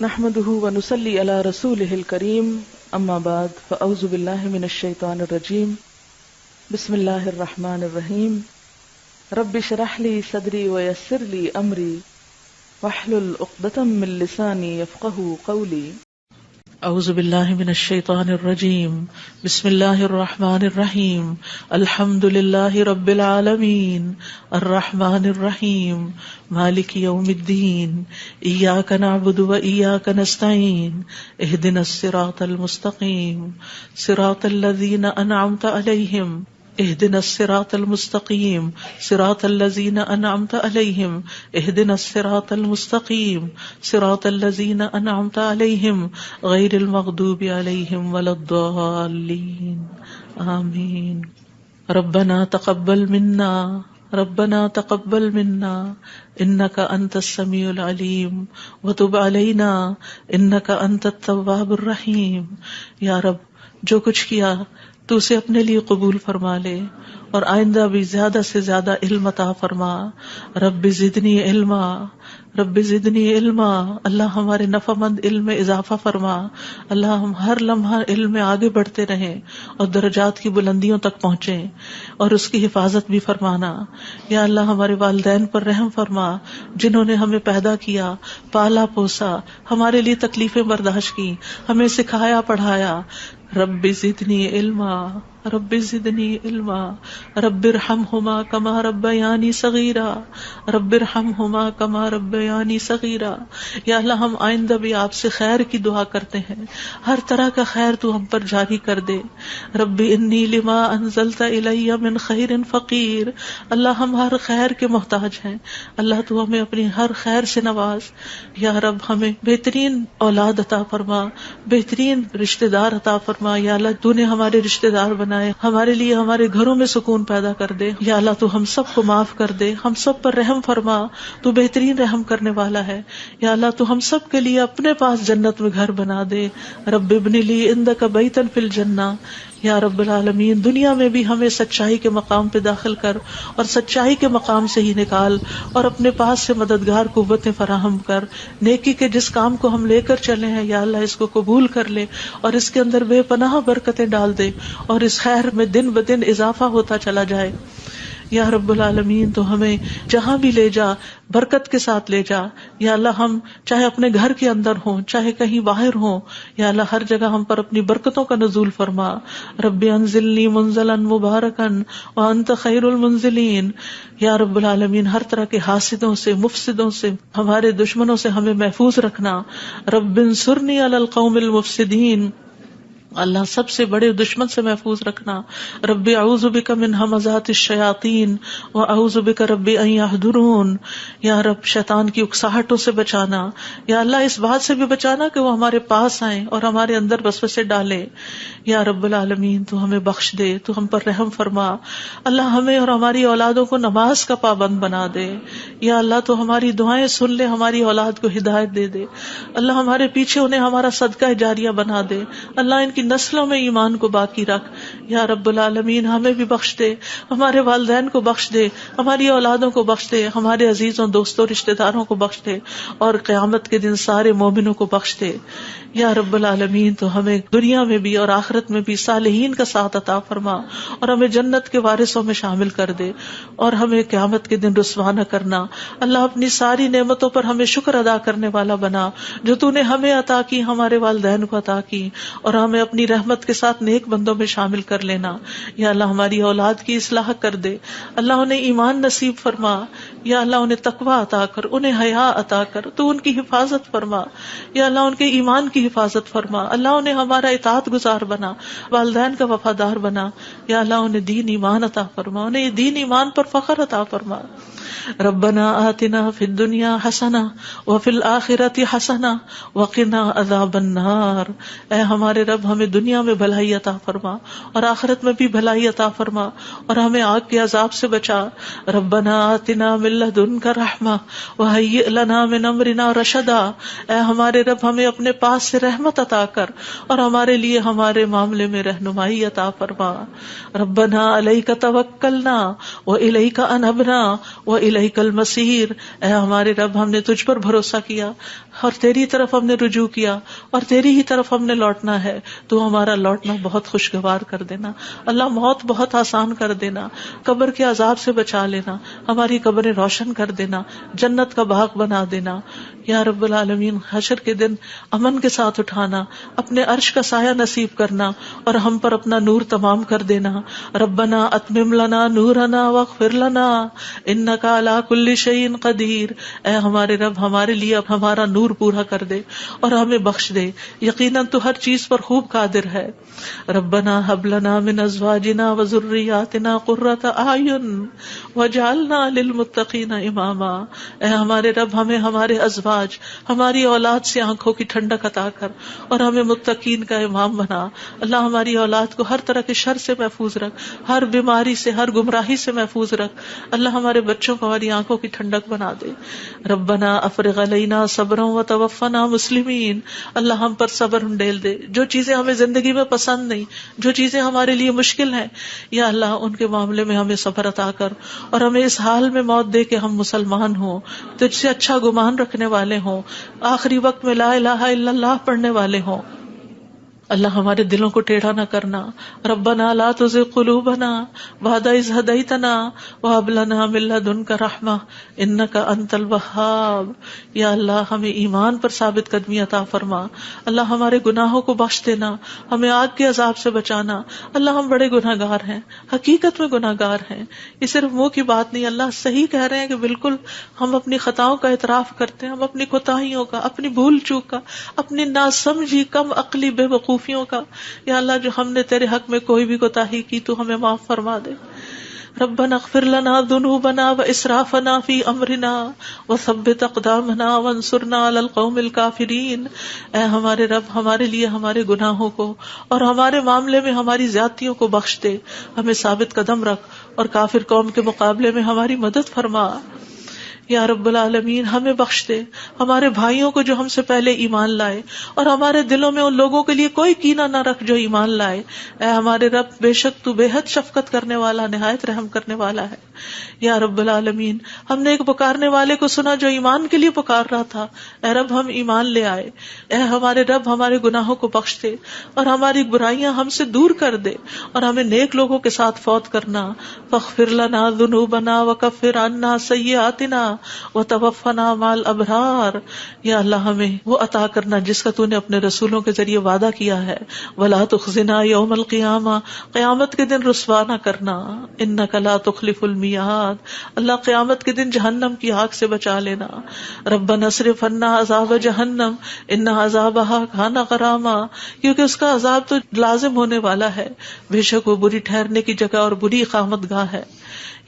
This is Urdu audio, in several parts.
نحمده ونصلي على رسوله الكريم اما بعد فاعوذ بالله من الشيطان الرجيم بسم الله الرحمن الرحيم رب اشرح لي صدري ويسر لي امري واحلل عقدة من لساني يفقهوا قولي. اعوذ باللہ من الشیطان الرجیم بسم اللہ الرحمن الرحیم الحمد للہ رب العالمین الرحمن الرحیم مالک یوم الدین ایاک نعبد و ایاک نستعین اہدنا الصراط المستقیم صراط الذین انعمت علیہم اہدنا الصراط المستقیم صراط الذین انعمت علیہم اہدنا الصراط المستقیم صراط الذین انعمت علیہم غیر المغضوب علیہم ولا الضالین آمین. ربنا تقبل منا ربنا تقبل منا انک انت السمیع العلیم وتب علینا انک انت التواب الرحیم. یا رب جو کچھ کیا تو اسے اپنے لیے قبول فرما لے اور آئندہ بھی زیادہ سے زیادہ علم عطا فرما. رب زدنی علما رب زدنی علما. اللہ ہمارے نفع مند علم میں اضافہ فرما. اللہ ہم ہر لمحہ علم میں آگے بڑھتے رہیں اور درجات کی بلندیوں تک پہنچیں اور اس کی حفاظت بھی فرمانا. یا اللہ ہمارے والدین پر رحم فرما جنہوں نے ہمیں پیدا کیا، پالا پوسا، ہمارے لیے تکلیفیں برداشت کی، ہمیں سکھایا پڑھایا. رب زدنی علما رب زدنی علما رب ارحمہما کما ربیانی صغیرا رب ارحمہما کما ربیانی صغیرا. یا اللہ ہم آئندہ بھی آپ سے خیر کی دعا کرتے ہیں، ہر طرح کا خیر تو ہم پر جاری کر دے. رب انی لما انزلت الی من خیر فقیر. اللہ ہم ہر خیر کے محتاج ہیں، اللہ تو ہمیں اپنی ہر خیر سے نواز. یا رب ہمیں بہترین اولاد عطا فرما، بہترین رشتہ دار عطا فرما. یا اللہ تو نے ہمارے رشتہ دار بنائے، ہمارے لیے ہمارے گھروں میں سکون پیدا کر دے. یا اللہ تو ہم سب کو معاف کر دے، ہم سب پر رحم فرما، تو بہترین رحم کرنے والا ہے. یا اللہ تو ہم سب کے لیے اپنے پاس جنت میں گھر بنا دے. رب ابن لی عندک بیتا فی الجنہ. یا رب العالمین دنیا میں بھی ہمیں سچائی کے مقام پہ داخل کر اور سچائی کے مقام سے ہی نکال اور اپنے پاس سے مددگار قوتیں فراہم کر. نیکی کے جس کام کو ہم لے کر چلے ہیں یا اللہ اس کو قبول کر لے اور اس کے اندر بے پناہ برکتیں ڈال دے اور اس خیر میں دن بدن اضافہ ہوتا چلا جائے. یا رب العالمین تو ہمیں جہاں بھی لے جا برکت کے ساتھ لے جا. یا اللہ ہم چاہے اپنے گھر کے اندر ہوں چاہے کہیں باہر ہوں، یا اللہ ہر جگہ ہم پر اپنی برکتوں کا نزول فرما. رب انزلنی منزلا مبارکا وانت خیر المنزلین. یا رب العالمین ہر طرح کے حاسدوں سے، مفسدوں سے، ہمارے دشمنوں سے ہمیں محفوظ رکھنا. رب انصرنی علی القوم المفسدین. اللہ سب سے بڑے دشمن سے محفوظ رکھنا. رب اعوذ بک من ہمزات الشیاطین واعوذ بک رب ان یحضرون. یا رب شیطان کی اکساہٹوں سے بچانا. یا اللہ اس بات سے بھی بچانا کہ وہ ہمارے پاس آئیں اور ہمارے اندر وسوسے ڈالیں. یا رب العالمین تو ہمیں بخش دے، تو ہم پر رحم فرما. اللہ ہمیں اور ہماری اولادوں کو نماز کا پابند بنا دے. یا اللہ تو ہماری دعائیں سن لے، ہماری اولاد کو ہدایت دے دے. اللہ ہمارے پیچھے انہیں ہمارا صدقہ جاریہ بنا دے. اللہ ان کی نسلوں میں ایمان کو باقی رکھ. یا رب العالمین ہمیں بھی بخش دے، ہمارے والدین کو بخش دے، ہماری اولادوں کو بخش دے، ہمارے عزیزوں دوستوں رشتہ داروں کو بخش دے اور قیامت کے دن سارے مومنوں کو بخش دے. یا رب العالمین تو ہمیں دنیا میں بھی اور آخرت میں بھی صالحین کا ساتھ عطا فرما اور ہمیں جنت کے وارثوں میں شامل کر دے اور ہمیں قیامت کے دن رسوا نہ کرنا. اللہ اپنی ساری نعمتوں پر ہمیں شکر ادا کرنے والا بنا جو تو نے ہمیں عطا کی، ہمارے والدین کو عطا کی، اور ہمیں اپنی رحمت کے ساتھ نیک بندوں میں شامل کر لینا. یا اللہ ہماری اولاد کی اصلاح کر دے. اللہ انہیں ایمان نصیب فرما. یا اللہ انہیں تقوی عطا کر، انہیں حیا عطا کر، تو ان کی حفاظت فرما. یا اللہ ان کے ایمان کی حفاظت فرما. اللہ انہیں ہمارا اطاعت گزار بنا، والدین کا وفادار بنا. یا اللہ انہیں دین ایمان عطا فرما، انہیں دین ایمان پر فخر عطا فرما. ربنا آتنا فی الدنیا حسنہ وفی الآخرۃ حسنہ وقنا عذاب النار. اے ہمارے رب ہمیں دنیا میں بھلائی عطا فرما اور آخرت میں بھی بھلائی عطا فرما اور ہمیں آگ کے عذاب سے بچا. ربنا آتنا من لدنک رحمہ وہیئ لنا من امرنا رشدا. اے ہمارے رب ہمیں اپنے پاس سے رحمت عطا کر اور ہمارے لیے ہمارے معاملے میں رہنمائی عطا فرما. ربنا علیک توکلنا والیک انبنا والیک الیک المصیر، اے ہمارے رب ہم نے تجھ پر بھروسہ کیا اور تیری طرف ہم نے رجوع کیا اور تیری ہی طرف ہم نے لوٹنا ہے، تو ہمارا لوٹنا بہت خوشگوار کر دینا اللہ، موت بہت آسان کر دینا، قبر کے عذاب سے بچا لینا، ہماری قبریں روشن کر دینا، جنت کا باغ بنا دینا یا رب العالمین، حشر کے دن امن کے ساتھ اٹھانا، اپنے عرش کا سایہ نصیب کرنا اور ہم پر اپنا نور تمام کر دینا۔ ربنا اتمم لنا نورنا واغفر لنا انک علی کل شیء قدیر، اے ہمارے رب ہمارے لیے ہمارا نور پورا کر دے اور ہمیں بخش دے، یقیناً تو ہر چیز پر خوب قادر ہے۔ ربنا هب لنا من ازواجنا وذرياتنا قرة اعین واجعلنا للمتقین اماما، اے ہمارے رب ہمیں ہمارے ازواج، ہماری اولاد سے آنکھوں کی ٹھنڈک عطا کر اور ہمیں متقین کا امام بنا۔ اللہ ہماری اولاد کو ہر طرح کے شر سے محفوظ رکھ، ہر بیماری سے، ہر گمراہی سے محفوظ رکھ۔ اللہ ہمارے بچوں کو ہماری آنکھوں کی ٹھنڈک بنا دے۔ ربنا افرغ علینا صبرا وتوفنا مسلمین، اللہ ہم پر صبر ڈیل دے، جو چیزیں ہمیں زندگی میں پسند نہیں، جو چیزیں ہمارے لیے مشکل ہیں، یا اللہ ان کے معاملے میں ہمیں صبر عطا کر اور ہمیں اس حال میں موت دے کہ ہم مسلمان ہوں، تجھ سے اچھا گمان رکھنے والے ہوں، آخری وقت میں لا الہ الا اللہ پڑھنے والے ہوں۔ اللہ ہمارے دلوں کو ٹیڑھا نہ کرنا۔ ربنا لا تزغ قلوبنا بعد اذ ہدیتنا وہب لنا من لدنک رحمہ انک انت الوہاب، یا اللہ ہمیں ایمان پر ثابت قدمی عطا فرما، اللہ ہمارے گناہوں کو بخش دینا، ہمیں آگ کے عذاب سے بچانا۔ اللہ ہم بڑے گناہ گار ہیں، حقیقت میں گناہ گار ہیں، یہ صرف منہ کی بات نہیں، اللہ صحیح کہہ رہے ہیں کہ بالکل ہم اپنی خطاؤں کا اعتراف کرتے ہیں، ہم اپنی کوتاہیوں کا، اپنی بھول چوک کا، اپنی ناسمجھی کم عقلی بے وقوفیوں کا، یا اللہ جو ہم نے تیرے حق میں کوئی بھی کوتاہی کی تو ہمیں معاف فرما دے۔ ربنا اغفر لنا ذنوبنا واسرافنا فی امرنا وثبت اقدامنا وانصرنا علی القوم الکافرین، اے ہمارے رب ہمارے لیے ہمارے گناہوں کو اور ہمارے معاملے میں ہماری زیادتیوں کو بخش دے، ہمیں ثابت قدم رکھ اور کافر قوم کے مقابلے میں ہماری مدد فرما۔ یا رب العالمین ہمیں بخش دے، ہمارے بھائیوں کو جو ہم سے پہلے ایمان لائے، اور ہمارے دلوں میں ان لوگوں کے لیے کوئی کینہ نہ رکھ جو ایمان لائے۔ اے ہمارے رب بے شک تو بے حد شفقت کرنے والا، نہایت رحم کرنے والا ہے۔ یا رب العالمین ہم نے ایک پکارنے والے کو سنا جو ایمان کے لیے پکار رہا تھا، اے رب ہم ایمان لے آئے۔ اے ہمارے رب ہمارے گناہوں کو بخش دے اور ہماری برائیاں ہم سے دور کر دے اور ہمیں نیک لوگوں کے ساتھ فوت کرنا۔ فاغفر لنا ذنوبنا وکفر عنا سیئاتنا وتوفنا مع الابرار، یا اللہ ہمیں وہ عطا کرنا جس کا تو نے اپنے رسولوں کے ذریعے وعدہ کیا ہے۔ ولا تخزنا یوم القیامہ، قیامت کے دن رسوا نہ کرنا۔ انک لا تخلف المیعاد، اللہ قیامت کے دن جہنم کی آگ سے بچا لینا۔ ربنا اصرف عنا عذاب جہنم ان عذابها کان غراما، کیونکہ اس کا عذاب تو لازم ہونے والا ہے، بے شک وہ بری ٹھہرنے کی جگہ اور بری اقامت گاہ ہے۔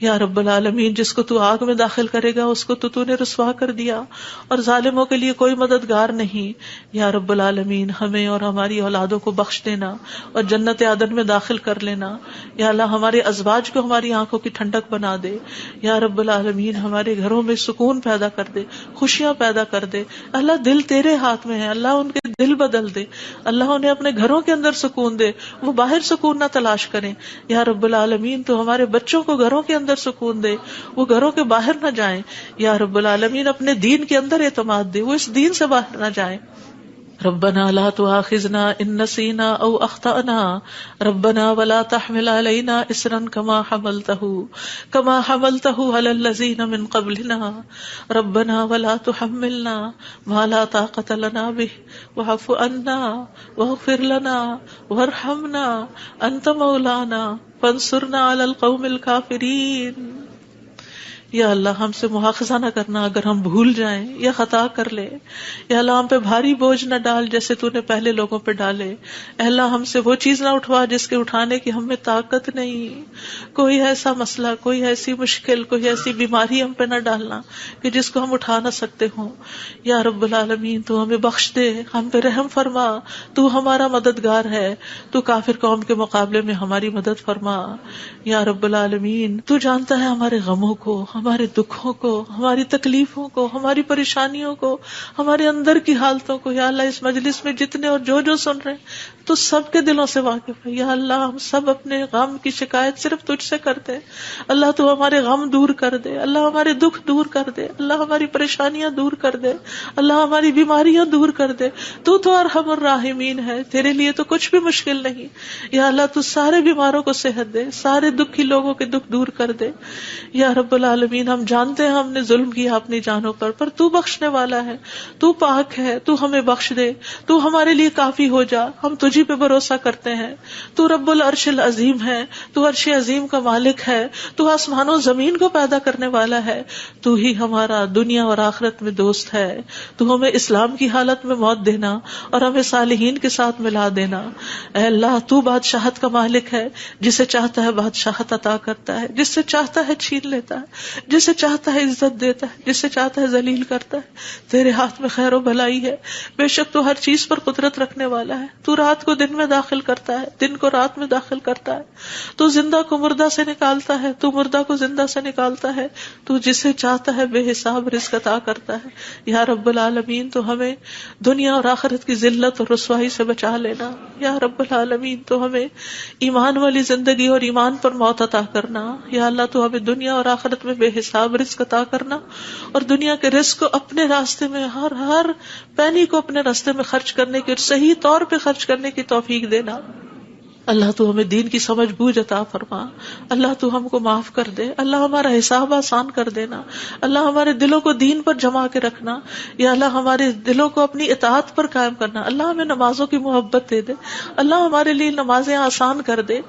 یا رب العالمین جس کو تو آگ میں داخل کرے گا اس کو تو نے رسوا کر دیا، اور ظالموں کے لیے کوئی مددگار نہیں۔ یا رب العالمین ہمیں اور ہماری اولادوں کو بخش دینا اور جنت عدن میں داخل کر لینا۔ یا اللہ ہمارے ازواج کو ہماری آنکھوں کی ٹھنڈک بنا دے۔ یا رب العالمین ہمارے گھروں میں سکون پیدا کر دے، خوشیاں پیدا کر دے۔ اللہ دل تیرے ہاتھ میں ہے، اللہ ان کے دل بدل دے، اللہ انہیں اپنے گھروں کے اندر سکون دے، وہ باہر سکون نہ تلاش کریں۔ یا رب العالمین تو ہمارے بچوں کو گھروں کے اندر سکون دے، وہ گھروں کے باہر نہ جائیں۔ یا رب العالمین اپنے دین کے اندر اعتماد دے، وہ اس دین سے باہر نہ جائیں۔ ربنا لا تؤاخذنا ان نسينا او اخطأنا ربنا ولا تحمل علينا اصرا كما حملته على الذين من قبلنا ربنا ولا تحملنا ما لا طاقة لنا به واعف عنا واغفر لنا وارحمنا انت مولانا فانصرنا على القوم الكافرين۔ یا اللہ ہم سے مواخذہ نہ کرنا اگر ہم بھول جائیں یا خطا کر لیں، یا اللہ ہم پہ بھاری بوجھ نہ ڈال جیسے تو نے پہلے لوگوں پہ ڈالے۔ اے اللہ ہم سے وہ چیز نہ اٹھوا جس کے اٹھانے کی ہم میں طاقت نہیں، کوئی ایسا مسئلہ، کوئی ایسی مشکل، کوئی ایسی بیماری ہم پہ نہ ڈالنا کہ جس کو ہم اٹھا نہ سکتے ہوں۔ یا رب العالمین تو ہمیں بخش دے، ہم پہ رحم فرما، تو ہمارا مددگار ہے، تو کافر قوم کے مقابلے میں ہماری مدد فرما۔ یا رب العالمین تو جانتا ہے ہمارے غموں کو، ہمارے دکھوں کو، ہماری تکلیفوں کو، ہماری پریشانیوں کو، ہمارے اندر کی حالتوں کو۔ یا اللہ اس مجلس میں جتنے اور جو سن رہے ہیں تو سب کے دلوں سے واقف ہے. یا اللہ ہم سب اپنے غم کی شکایت صرف تجھ سے کرتے ہیں. اللہ تو ہمارے غم دور کر دے, اللہ ہمارے دکھ دور کر دے, اللہ ہماری پریشانیاں دور کر دے, اللہ ہماری بیماریاں دور کر دے. تو ارحم الراحمین ہے, تیرے لیے تو کچھ بھی مشکل نہیں. یا اللہ تو سارے بیماروں کو صحت دے, سارے دکھی لوگوں کے دکھ دور کر دے. یا رب العالمین ہم جانتے ہیں ہم نے ظلم کیا اپنی جانوں پر تو بخشنے والا ہے, تو پاک ہے, تو ہمیں بخش دے, تو ہمارے لیے کافی ہو جا. ہم تجھی پہ بھروسہ کرتے ہیں. تو رب العرش العظیم ہے, تو عرش عظیم کا مالک ہے, تو آسمان و زمین کو پیدا کرنے والا ہے. تو ہی ہمارا دنیا اور آخرت میں دوست ہے. تو ہمیں اسلام کی حالت میں موت دینا اور ہمیں صالحین کے ساتھ ملا دینا. اے اللہ تو بادشاہت کا مالک ہے, جسے چاہتا ہے بادشاہت عطا کرتا ہے, جس سے چاہتا ہے چھین لیتا ہے, جسے چاہتا ہے عزت دیتا ہے, جسے چاہتا ہے ذلیل کرتا ہے. تیرے ہاتھ میں خیر و بھلائی ہے. بے شک تو ہر چیز پر قدرت رکھنے والا ہے. تو رات کو دن میں داخل کرتا ہے, دن کو رات میں داخل کرتا ہے. تو زندہ کو مردہ سے نکالتا ہے, تو مردہ کو زندہ سے نکالتا ہے. تو جسے چاہتا ہے بے حساب رزق عطا کرتا ہے. یا رب العالمین تو ہمیں دنیا اور آخرت کی ذلت اور رسوائی سے بچا لینا. یا رب العالمین تو ہمیں ایمان والی زندگی اور ایمان پر موت عطا کرنا. یا اللہ تو ہمیں دنیا اور آخرت میں بے حساب رزق عطا کرنا, اور دنیا کے رزق کو اپنے راستے میں ہر پینی کو اپنے راستے میں خرچ کرنے کی اور صحیح طور پہ خرچ کرنے کی توفیق دینا. اللہ تو ہمیں دین کی سمجھ بوجھ عطا فرما. اللہ تو ہم کو معاف کر دے. اللہ ہمارا حساب آسان کر دینا. اللہ ہمارے دلوں کو دین پر جما کے رکھنا. یا اللہ ہمارے دلوں کو اپنی اطاعت پر قائم کرنا. اللہ ہمیں نمازوں کی محبت دے دے. اللہ ہمارے لیے نمازیں آسان کر دے.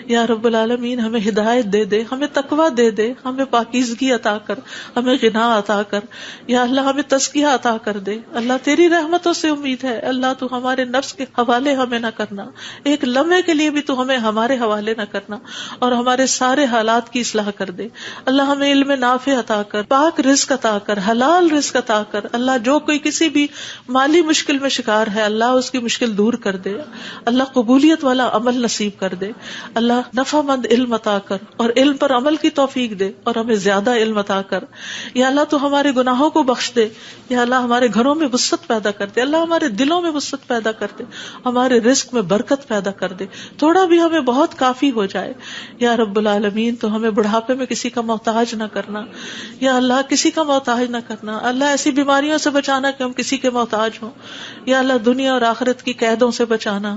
یا رب العالمین ہمیں ہدایت دے دے, ہمیں تقویٰ دے دے, ہمیں پاکیزگی عطا کر, ہمیں غنا عطا کر. یا اللہ ہمیں تزکیہ عطا کر دے. اللہ تیری رحمتوں سے امید ہے. اللہ تو ہمارے نفس کے حوالے ہمیں نہ کرنا, ایک لمحے کے لیے بھی تو ہمیں ہمارے حوالے نہ کرنا, اور ہمارے سارے حالات کی اصلاح کر دے. اللہ ہمیں علم نافع عطا کر, پاک رزق عطا کر, حلال رزق عطا کر. اللہ جو کوئی کسی بھی مالی مشکل میں شکار ہے, اللہ اس کی مشکل دور کر دے. اللہ قبولیت والا عمل نصیب کر دے. اللہ نفع مند علم عطا کر, اور علم پر عمل کی توفیق دے, اور ہمیں زیادہ علم عطا کر. یا اللہ تو ہمارے گناہوں کو بخش دے. یا اللہ ہمارے گھروں میں وسعت پیدا کر دے. اللہ ہمارے دلوں میں وسعت پیدا کر دے. ہمارے رزق میں برکت پیدا کر دے. تھوڑا بھی ہمیں بہت کافی ہو جائے. یا رب العالمین تو ہمیں بڑھاپے میں کسی کا محتاج نہ کرنا. یا اللہ کسی کا محتاج نہ کرنا. اللہ ایسی بیماریوں سے بچانا کہ ہم کسی کے محتاج ہوں. یا اللہ دنیا اور آخرت کی قیدوں سے بچانا.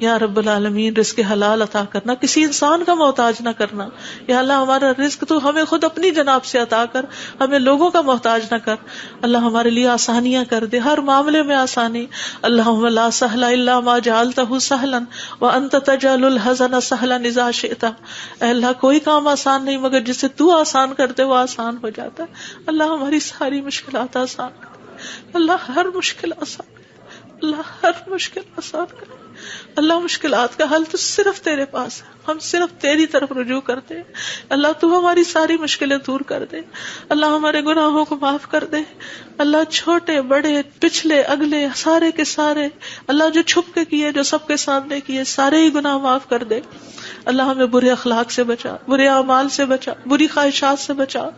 یا رب العالمین رزق حلال عطا کرنا, کسی انسان کا محتاج نہ کرنا. یا اللہ ہمارا رزق تو ہمیں خود اپنی جناب سے عطا کر, ہمیں لوگوں کا محتاج نہ کر. اللہ ہمارے لیے آسانیاں کر دے, ہر معاملے میں آسانی. اللہم لا سہل الا ما جعلتہ سہلا وانت تجعل الحزن سہلا اذا شئت. اے اللہ کوئی کام آسان نہیں مگر جسے تو آسان کرتے وہ آسان ہو جاتا ہے. اللہ ہماری ساری مشکلات آسان کر. اللہ ہر مشکل آسان کر. اللہ ہر مشکل آسان کر. اللہ مشکلات کا حل تو صرف تیرے پاس ہے, ہم صرف تیری طرف رجوع کرتے ہیں. اللہ تو ہماری ساری مشکلیں دور کر دے. اللہ ہمارے گناہوں کو معاف کر دے. اللہ چھوٹے بڑے پچھلے اگلے سارے کے سارے, اللہ جو چھپ کے کیے جو سب کے سامنے کیے, سارے ہی گناہ معاف کر دے. اللہ ہمیں برے اخلاق سے بچا, برے اعمال سے بچا, بری خواہشات سے بچا.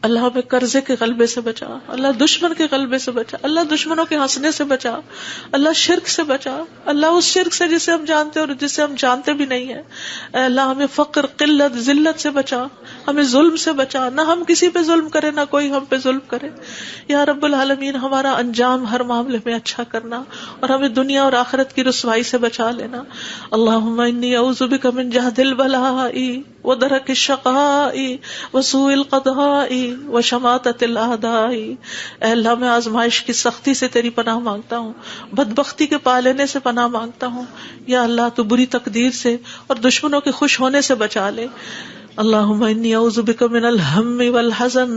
اللہ ہمیں قرضے کے غلبے سے بچا. اللہ دشمن کے غلبے سے بچا. اللہ دشمنوں کے ہنسنے سے بچا. اللہ شرک سے بچا. اللہ اس شرک سے جسے ہم جانتے اور جسے ہم جانتے بھی نہیں ہیں. اے اللہ ہمیں فقر قلت ذلت سے بچا. ہمیں ظلم سے بچا, نہ ہم کسی پہ ظلم کرے نہ کوئی ہم پہ ظلم کرے. یا رب العالمین ہمارا انجام ہر معاملے میں اچھا کرنا, اور ہمیں دنیا اور آخرت کی رسوائی سے بچا لینا. اللہم انی اعوذ بک من جہد البلاء ودرک الشقاء وسوء القضاء وشماتۃ الاعداء. اے اللہ میں آزمائش کی سختی سے تیری پناہ مانگتا ہوں, بدبختی کے پا لینے سے پناہ مانگتا ہوں. یا اللہ تو بری تقدیر سے اور دشمنوں کے خوش ہونے سے بچا لے. اللہم انی اعوذ بک من الہم والحزن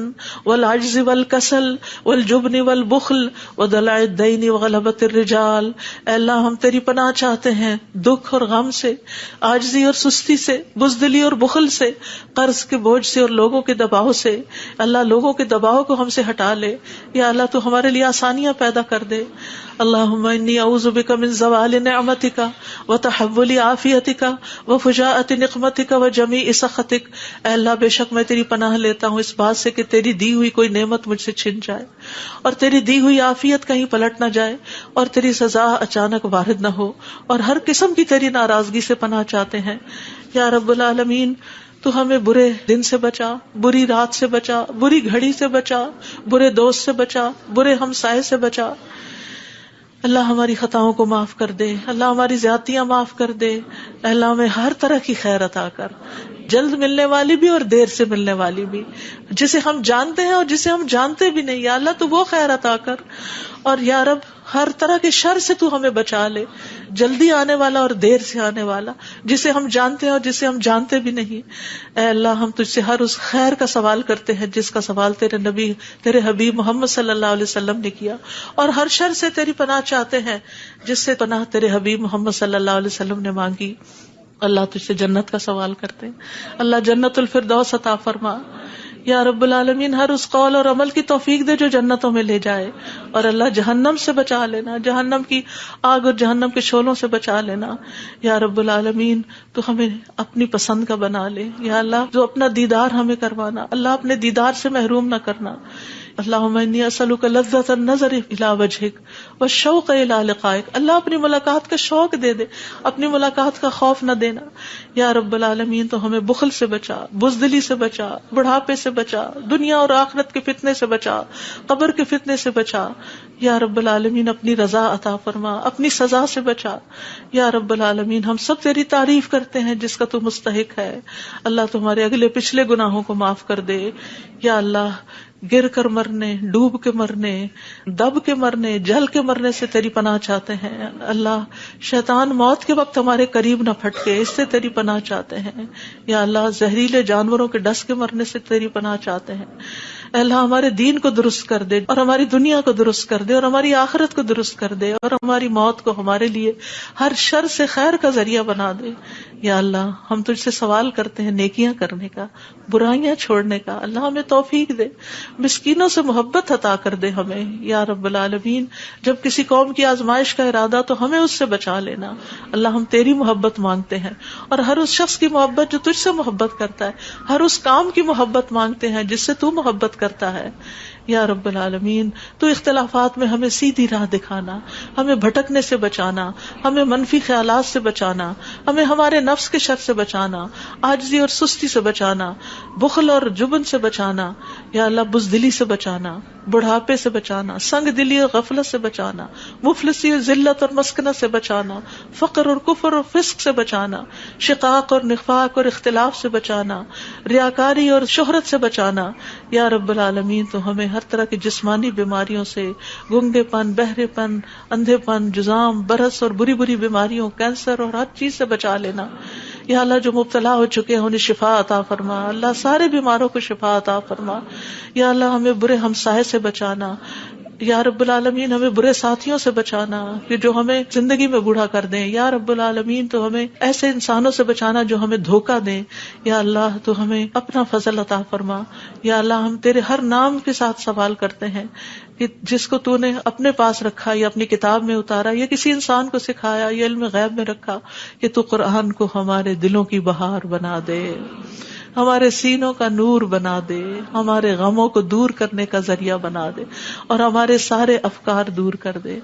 والعجز والکسل والجبن والبخل ودلع الدین وغلبۃ الرجال. اے اللہ ہم تیری پناہ چاہتے ہیں دکھ اور غم سے, عاجزی اور سستی سے, بزدلی اور بخل سے, قرض کے بوجھ سے اور لوگوں کے دباؤ سے. اللہ لوگوں کے دباؤ کو ہم سے ہٹا لے. یا اللہ تو ہمارے لیے آسانیاں پیدا کر دے. اللہم انی اعوذ بک من زوال نعمتک وتحول عافیتک وفجاءۃ نقمتک وجمیع سخطک وجهك، اے اللہ بے شک میں تیری پناہ لیتا ہوں اس بات سے کہ تیری دی ہوئی کوئی نعمت مجھ سے چھن جائے اور تیری دی ہوئی عافیت کہیں پلٹ نہ جائے اور تیری سزا اچانک وارد نہ ہو، اور ہر قسم کی تیری ناراضگی سے پناہ چاہتے ہیں یا رب العالمین۔ تو ہمیں برے دن سے بچا، بری رات سے بچا، بری گھڑی سے بچا، برے دوست سے بچا، برے ہمسائے سے بچا۔ اللہ ہماری خطاؤں کو معاف کر دے، اللہ ہماری زیادتیاں معاف کر دے، اللہ ہمیں ہر طرح کی خیر عطا کر، جلد ملنے والی بھی اور دیر سے ملنے والی بھی، جسے ہم جانتے ہیں اور جسے ہم جانتے بھی نہیں، یا اللہ تو وہ خیر عطا کر، اور یا رب ہر طرح کے شر سے تو ہمیں بچا لے، جلدی آنے والا اور دیر سے آنے والا، جسے ہم جانتے ہیں اور جسے ہم جانتے بھی نہیں۔ اے اللہ ہم تجھ سے ہر اس خیر کا سوال کرتے ہیں جس کا سوال تیرے نبی، تیرے حبیب محمد صلی اللہ علیہ وسلم نے کیا، اور ہر شر سے تیری پناہ چاہتے ہیں جس سے پناہ تیرے حبیب محمد صلی اللہ علیہ وسلم نے مانگی۔ اللہ تجھ سے جنت کا سوال کرتے ہیں، اللہ جنت الفردوس عطا فرما یا رب العالمین، ہر اس قول اور عمل کی توفیق دے جو جنتوں میں لے جائے، اور اللہ جہنم سے بچا لینا، جہنم کی آگ اور جہنم کے شعلوں سے بچا لینا یا رب العالمین۔ تو ہمیں اپنی پسند کا بنا لے یا اللہ، جو اپنا دیدار ہمیں کروانا، اللہ اپنے دیدار سے محروم نہ کرنا۔ اللہم انی اسألک لذۃ النظر الی وجہک والشوق الی لقائک، اللہ اپنی ملاقات کا شوق دے دے، اپنی ملاقات کا خوف نہ دینا یا رب العالمین۔ تو ہمیں بخل سے بچا، بزدلی سے بچا، بڑھاپے سے بچا، دنیا اور آخرت کے فتنے سے بچا، قبر کے فتنے سے بچا یا رب العالمین۔ اپنی رضا عطا فرما، اپنی سزا سے بچا یا رب العالمین۔ ہم سب تیری تعریف کرتے ہیں جس کا تو مستحق ہے، اللہ تمہارے اگلے پچھلے گناہوں کو معاف کر دے یا اللہ۔ گر کر مرنے، ڈوب کے مرنے، دب کے مرنے، جل کے مرنے سے تیری پناہ چاہتے ہیں اللہ۔ شیطان موت کے وقت ہمارے قریب نہ پھٹکے، اس سے تیری پناہ چاہتے ہیں یا اللہ۔ زہریلے جانوروں کے ڈس کے مرنے سے تیری پناہ چاہتے ہیں اے اللہ۔ ہمارے دین کو درست کر دے اور ہماری دنیا کو درست کر دے اور ہماری آخرت کو درست کر دے، اور ہماری موت کو ہمارے لیے ہر شر سے خیر کا ذریعہ بنا دے یا اللہ۔ ہم تجھ سے سوال کرتے ہیں نیکیاں کرنے کا، برائیاں چھوڑنے کا، اللہ ہمیں توفیق دے۔ مسکینوں سے محبت عطا کر دے ہمیں یا رب العالمین۔ جب کسی قوم کی آزمائش کا ارادہ تو ہمیں اس سے بچا لینا اللہ۔ ہم تیری محبت مانگتے ہیں، اور ہر اس شخص کی محبت جو تجھ سے محبت کرتا ہے، ہر اس کام کی محبت مانگتے ہیں جس سے تو محبت کرتا ہے یا رب العالمین۔ تو اختلافات میں ہمیں سیدھی راہ دکھانا، ہمیں بھٹکنے سے بچانا، ہمیں منفی خیالات سے بچانا، ہمیں ہمارے نفس کے شر سے بچانا، عاجزی اور سستی سے بچانا، بخل اور جبن سے بچانا یا اللہ، بزدلی سے بچانا، بڑھاپے سے بچانا، سنگ دلی اور غفلت سے بچانا، مفلسی اور ذلت اور مسکنت سے بچانا، فقر اور کفر اور فسق سے بچانا، شقاق اور نفاق اور اختلاف سے بچانا، ریاکاری اور شہرت سے بچانا یا رب العالمین۔ تو ہمیں ہر طرح کی جسمانی بیماریوں سے، گنگے پن، بہرے پن، اندھے پن، جزام، برس اور بری بری بیماریوں، کینسر اور ہر چیز سے بچا لینا یا اللہ۔ جو مبتلا ہو چکے ہیں انہیں شفا عطا فرما اللہ، سارے بیماروں کو شفا عطا فرما یا اللہ۔ ہمیں برے ہمسائے سے بچانا یا رب العالمین، ہمیں برے ساتھیوں سے بچانا کہ جو ہمیں زندگی میں بوڑھا کر دیں یا رب العالمین۔ تو ہمیں ایسے انسانوں سے بچانا جو ہمیں دھوکہ دیں یا اللہ۔ تو ہمیں اپنا فضل عطا فرما یا اللہ۔ ہم تیرے ہر نام کے ساتھ سوال کرتے ہیں کہ جس کو تو نے اپنے پاس رکھا یا اپنی کتاب میں اتارا یا کسی انسان کو سکھایا یا علم غیب میں رکھا، کہ تو قرآن کو ہمارے دلوں کی بہار بنا دے، ہمارے سینوں کا نور بنا دے، ہمارے غموں کو دور کرنے کا ذریعہ بنا دے، اور ہمارے سارے افکار دور کر دے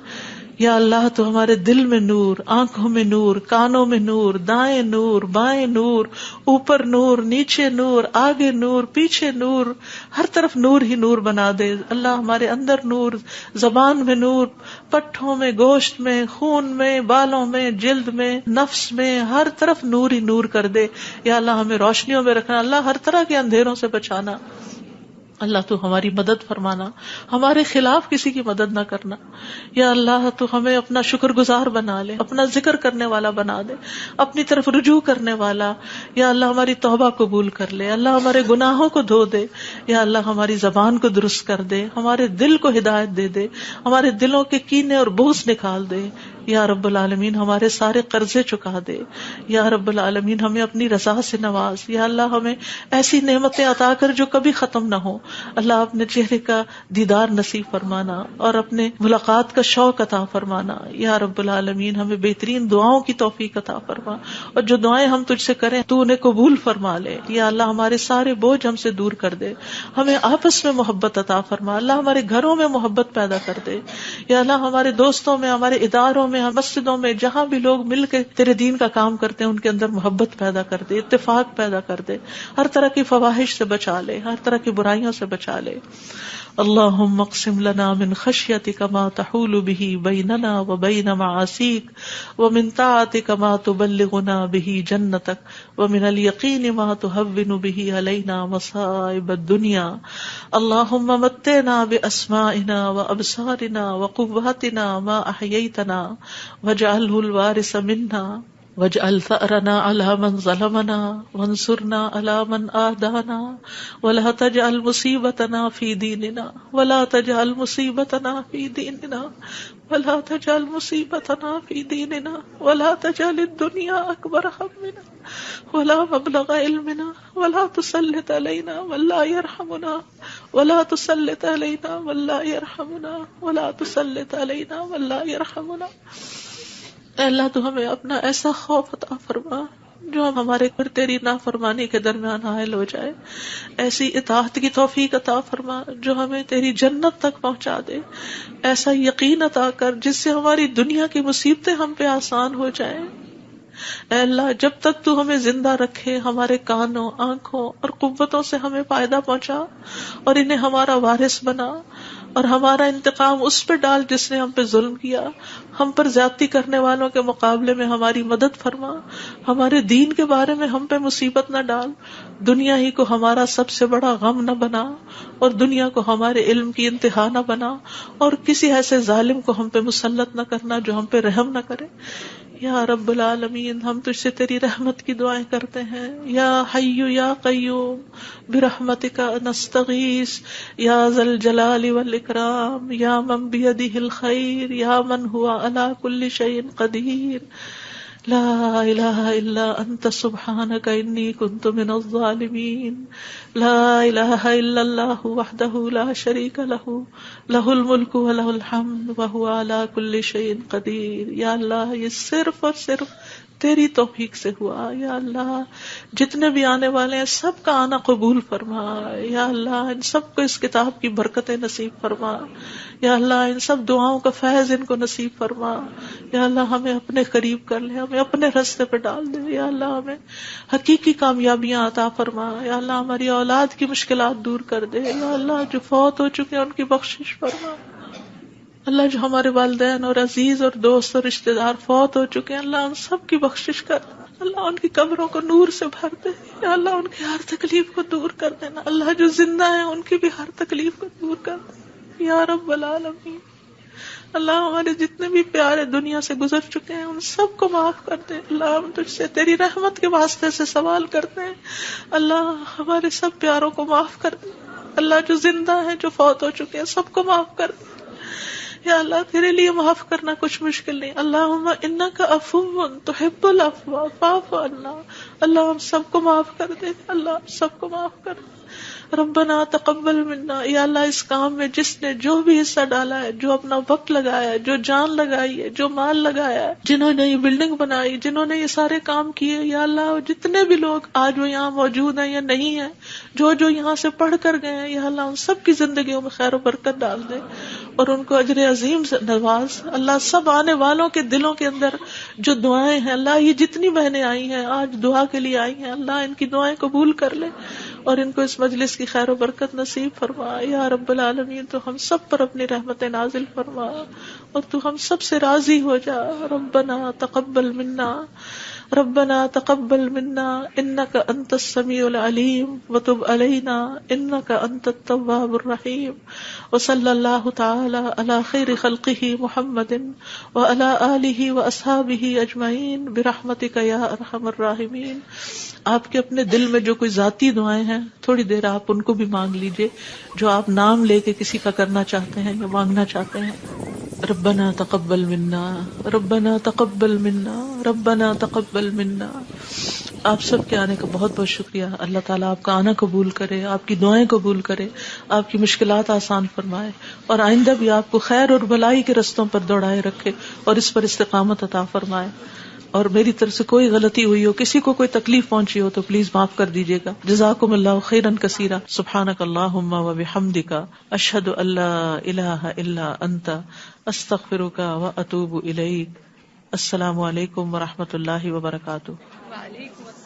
یا اللہ۔ تو ہمارے دل میں نور، آنکھوں میں نور، کانوں میں نور، دائیں نور، بائیں نور، اوپر نور، نیچے نور، آگے نور، پیچھے نور، ہر طرف نور ہی نور بنا دے اللہ۔ ہمارے اندر نور، زبان میں نور، پٹھوں میں، گوشت میں، خون میں، بالوں میں، جلد میں، نفس میں، ہر طرف نور ہی نور کر دے یا اللہ۔ ہمیں روشنیوں میں رکھنا اللہ، ہر طرح کے اندھیروں سے بچانا اللہ۔ تو ہماری مدد فرمانا، ہمارے خلاف کسی کی مدد نہ کرنا یا اللہ۔ تو ہمیں اپنا شکر گزار بنا لے، اپنا ذکر کرنے والا بنا دے، اپنی طرف رجوع کرنے والا یا اللہ۔ ہماری توبہ قبول کر لے اللہ، ہمارے گناہوں کو دھو دے یا اللہ۔ ہماری زبان کو درست کر دے، ہمارے دل کو ہدایت دے دے، ہمارے دلوں کے کینے اور بغض نکال دے یا رب العالمین ہمارے سارے قرضے چکا دے. یا رب العالمین ہمیں اپنی رضا سے نواز. یا اللہ ہمیں ایسی نعمتیں عطا کر جو کبھی ختم نہ ہو. اللہ اپنے چہرے کا دیدار نصیب فرمانا اور اپنے ملاقات کا شوق عطا فرمانا. یا رب العالمین ہمیں بہترین دعاؤں کی توفیق عطا فرما, اور جو دعائیں ہم تجھ سے کریں تو انہیں قبول فرما لے. یا اللہ ہمارے سارے بوجھ ہم سے دور کر دے, ہمیں آپس میں محبت عطا فرما. اللہ ہمارے گھروں میں محبت پیدا کر دے. یا اللہ ہمارے دوستوں میں, ہمارے اداروں میں, مسجدوں میں, جہاں بھی لوگ مل کے تیرے دین کا کام کرتے ہیں ان کے اندر محبت پیدا کر دے, اتفاق پیدا کر دے, ہر طرح کی فواحش سے بچا لے, ہر طرح کی برائیوں سے بچا لے. اللہم اقسم لنا من خشیتک ما تحول به بیننا وبین معاصیک, ومن طاعتک ما تبلغنا به جنتک, ومن الیقین ما تهون به علینا مصائب الدنیا. اللہم متعنا باسمائنا وابصارنا وقواتنا ما احییتنا واجعله الوارث منا واجعل ثأرنا على من ظلمنا وانصرنا على من آدانا ولا تجعل مصيبتنا في ديننا ولا تجعل مصيبتنا في ديننا ولا تجعل مصيبتنا في ديننا ولا تجعل الدنيا أكبر همنا ولا مبلغ علمنا ولا تسلط علينا من لا يرحمنا ولا تسلط علينا من لا يرحمنا ولا تسلط علينا من لا يرحمنا. اے اللہ تو ہمیں اپنا ایسا خوف عطا فرما جو ہمارے اور تیری نافرمانی کے درمیان حائل ہو جائے, ایسی اطاعت کی توفیق عطا فرما جو ہمیں تیری جنت تک پہنچا دے, ایسا یقین عطا کر جس سے ہماری دنیا کی مصیبتیں ہم پہ آسان ہو جائیں. اے اللہ جب تک تو ہمیں زندہ رکھے ہمارے کانوں, آنکھوں اور قوتوں سے ہمیں فائدہ پہنچا اور انہیں ہمارا وارث بنا, اور ہمارا انتقام اس پہ ڈال جس نے ہم پہ ظلم کیا. ہم پر زیادتی کرنے والوں کے مقابلے میں ہماری مدد فرما. ہمارے دین کے بارے میں ہم پہ مصیبت نہ ڈال. دنیا ہی کو ہمارا سب سے بڑا غم نہ بنا, اور دنیا کو ہمارے علم کی انتہا نہ بنا, اور کسی ایسے ظالم کو ہم پہ مسلط نہ کرنا جو ہم پہ رحم نہ کرے. یا رب العالمین ہم تجھ سے تیری رحمت کی دعائیں کرتے ہیں. یا حی یا قیوم برحمتک نستغیث یا ذا الجلال والاکرام یا من بیدہ الخیر یا من ہوا علی کل شیء قدیر. لا الہ الا انت سبحانک انی کنت من الظالمین. لا الہ الا اللہ وحدہ لا شریک لہ لہ الملک ولہ الحمد وہو علی کل شیء قدیر. یا اللہ یہ صرف اور صرف تیری توفیق سے ہوا. یا اللہ جتنے بھی آنے والے ہیں سب کا آنا قبول فرما. یا اللہ ان سب کو اس کتاب کی برکتیں نصیب فرما. یا اللہ ان سب دعاؤں کا فیض ان کو نصیب فرما. یا اللہ ہمیں اپنے قریب کر لے, ہمیں اپنے راستے پہ ڈال دے. یا اللہ ہمیں حقیقی کامیابیاں عطا فرما. یا اللہ ہماری اولاد کی مشکلات دور کر دے. یا اللہ جو فوت ہو چکے ہیں ان کی بخشش فرما. اللہ جو ہمارے والدین اور عزیز اور دوست اور رشتہ دار فوت ہو چکے ہیں اللہ ان سب کی بخشش کر. اللہ ان کی قبروں کو نور سے بھر دے. یا اللہ ان کی ہر تکلیف کو دور کر دینا. اللہ جو زندہ ہیں ان کی بھی ہر تکلیف کو دور کر دے. یا رب العالمین اللہ ہمارے جتنے بھی پیارے دنیا سے گزر چکے ہیں ان سب کو معاف کر دے. اللہ ہم تجھ سے تیری رحمت کے واسطے سے سوال کرتے ہیں. اللہ ہمارے سب پیاروں کو معاف کر دے. اللہ جو زندہ ہیں جو فوت ہو چکے ہیں سب کو معاف کر دے. یا اللہ تیرے لیے معاف کرنا کچھ مشکل نہیں. اللہم انک عفو تحب العفو فاعف عنا. اللہ ہم سب کو معاف کر دے. اللہ سب کو معاف کر دے. ربنا تقبل منا. یا اللہ اس کام میں جس نے جو بھی حصہ ڈالا ہے, جو اپنا وقت لگایا ہے, جو جان لگائی ہے, جو مال لگایا ہے, جنہوں نے یہ بلڈنگ بنائی, جنہوں نے یہ سارے کام کیے, یا اللہ جتنے بھی لوگ آج وہ یہاں موجود ہیں یا نہیں ہیں, جو یہاں سے پڑھ کر گئے ہیں, یا اللہ ان سب کی زندگیوں میں خیر و برکت ڈال دے اور ان کو اجر عظیم سے نواز. اللہ سب آنے والوں کے دلوں کے اندر جو دعائیں ہیں, اللہ یہ جتنی بہنیں آئی ہیں آج دعا کے لیے آئی ہیں, اللہ ان کی دعائیں قبول کر لے اور ان کو اس مجلس کی خیر و برکت نصیب فرما. یا رب العالمین تو ہم سب پر اپنی رحمت نازل فرما اور تو ہم سب سے راضی ہو جا. ربنا تقبل منا ربنا تقبل منا انك انت السميع العليم وتب علينا انك انت التواب الرحيم. وصلى الله تعالى على خير خلقه محمد وعلى آله واصحابه اجمعين برحمتك يا ارحم الراحمين. آپ کے اپنے دل میں جو کوئی ذاتی دعائیں ہیں تھوڑی دیر آپ ان کو بھی مانگ لیجئے, جو آپ نام لے کے کسی کا کرنا چاہتے ہیں یا مانگنا چاہتے ہیں. ربنا تقبل منا، ربنا تقبل منا، ربنا تقبل منا۔ آپ سب کے آنے کا بہت بہت شکریہ۔ اللہ تعالیٰ آپ کا آنا قبول کرے، آپ کی دعائیں قبول کرے، آپ کی مشکلات آسان فرمائے، اور آئندہ بھی آپ کو خیر اور بھلائی کے رستوں پر دوڑائے رکھے اور اس پر استقامت عطا فرمائے۔ اور میری طرف سے کوئی غلطی ہوئی ہو، کسی کو کوئی تکلیف پہنچی ہو تو پلیز معاف کر دیجیے گا۔ جزاکم اللہ خیرا کثیرا۔ سبحانک اللہم و بحمدک، اشہد ان لا الہ الا انت، استغفرک و اتوب الیک۔ السلام علیکم و رحمۃ اللہ وبرکاتہ۔ وعلیکم السلام۔